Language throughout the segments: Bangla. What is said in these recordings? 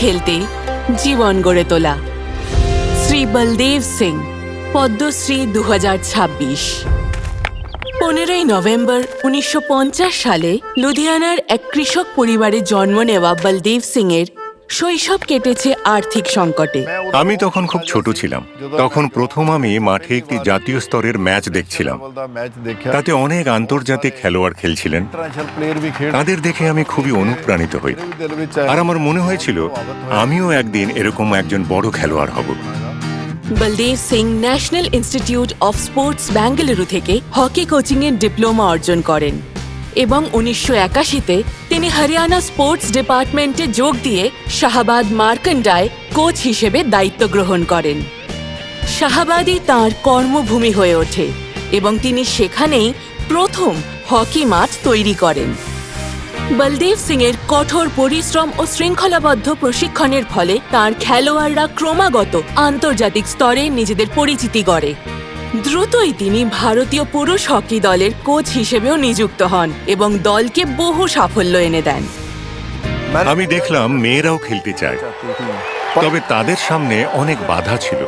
খেলতে জীবন গড়ে তোলা শ্রী বলদেব সিং, পদ্মশ্রী 2026। 15ই নভেম্বর 1950 সালে লুধিয়ানার এক কৃষক পরিবারে জন্ম নেওয়া বলদেব সিং এর শৈশব কেটেছে আর্থিক সংকটে। আমি তখন খুব ছোট ছিলাম। তখন প্রথম আমি মাঠে একটি জাতীয় স্তরের ম্যাচ দেখছিলাম। তাতে অনেক আন্তর্জাতিক খেলোয়াড় খেলছিলেন। তাদের দেখে আমি খুবই অনুপ্রাণিত হই, আর আমার মনে হয়েছিল আমিও একদিন এরকম একজন বড় খেলোয়াড় হব। Baldev Singh national institute of sports Bengaluru থেকে হকি কোচিংয়ের ডিপ্লোমা অর্জন করেন এবং 1981-তে তিনি হরিয়ানা স্পোর্টস ডিপার্টমেন্টে যোগ দিয়ে শাহাবাদ মার্কন্ডায় কোচ হিসেবে দায়িত্ব গ্রহণ করেন। শাহাবাদই তাঁর কর্মভূমি হয়ে ওঠে এবং তিনি সেখানেই প্রথম হকি মাঠ তৈরি করেন। বলদেব সিং এর কঠোর পরিশ্রম ও শৃঙ্খলাবদ্ধ প্রশিক্ষণের ফলে তাঁর খেলোয়াড়রা ক্রমাগত আন্তর্জাতিক স্তরে নিজেদের পরিচিতি গড়ে। দ্রুতই তিনি ভারতীয় পুরুষ হকি দলের কোচ হিসেবেও নিযুক্ত হন এবং দলকে বহু সাফল্য এনে দেন। আমি দেখলাম মেয়েরাও খেলতে চায়, তবে তাদের সামনে অনেক বাধা ছিল।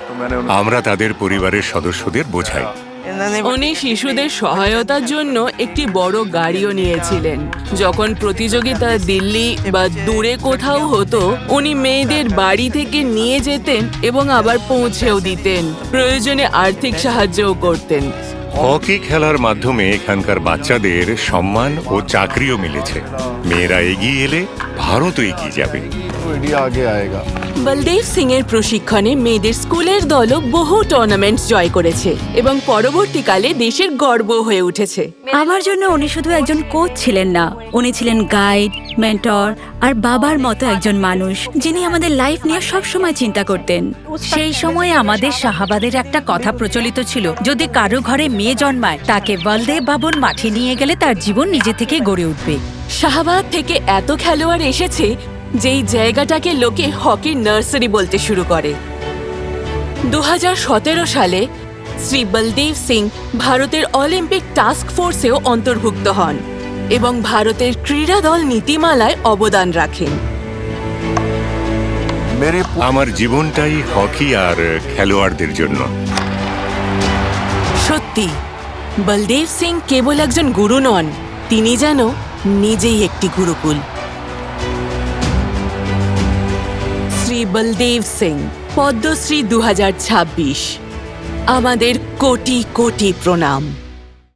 আমরা তাদের পরিবারের সদস্যদের বোঝাই। উনি শিশুদের সহায়তার জন্য একটি বড় গাড়িও নিয়েছিলেন। যখন প্রতিযোগিতা দিল্লি বা দূরে কোথাও হতো, উনি মেয়েদের বাড়ি থেকে নিয়ে যেতেন এবং আবার পৌঁছেও দিতেন। প্রয়োজনে আর্থিক সাহায্যও করতেন। হকি খেলার মাধ্যমে এখানকার বাচ্চাদের সম্মান ও চাকরিও মিলেছে। মেয়েরা এগিয়ে এলে ভারতও এগিয়ে যাবে। বলদেব সিং এর প্রশিক্ষণে মেয়েদের স্কুলের দলও বহু টুর্নামেন্ট জয় করেছে এবং পরবর্তীকালে দেশের গর্ব হয়ে উঠেছে। আমার জন্য উনি শুধু একজন কোচ ছিলেন না, উনি ছিলেন গাইড, মেন্টর আর বাবার মতো একজন মানুষ, যিনি আমাদের লাইফ নিয়ে সবসময় চিন্তা করতেন। সেই সময়ে আমাদের শাহাবাদের একটা কথা প্রচলিত ছিল, যদি কারো ঘরে মেয়ে জন্মায় তাকে বলদেব বাবুর মাঠে নিয়ে গেলে তার জীবন নিজে থেকে গড়ে উঠবে। শাহাবাদ থেকে এত খেলোয়াড় এসেছে যেই জায়গাটাকে লোকে হকির নার্সারি বলতে শুরু করে। 2017 সালে শ্রী বলদেব সিং ভারতের অলিম্পিক টাস্ক ফোর্সেও অন্তর্ভুক্ত হন এবং ভারতের ক্রীড়া দল নীতিমালায় অবদান রাখেন। আমার জীবনটাই হকি আর খেলোয়াড়দের জন্য। সত্যি, বলদেব সিং কেবল একজন গুরু নন, তিনি যেন নিজেই একটি গুরুকুল। শ্রী বলদেব সিং, পদ্মশ্রী 2026। আমাদের কোটি কোটি প্রণাম।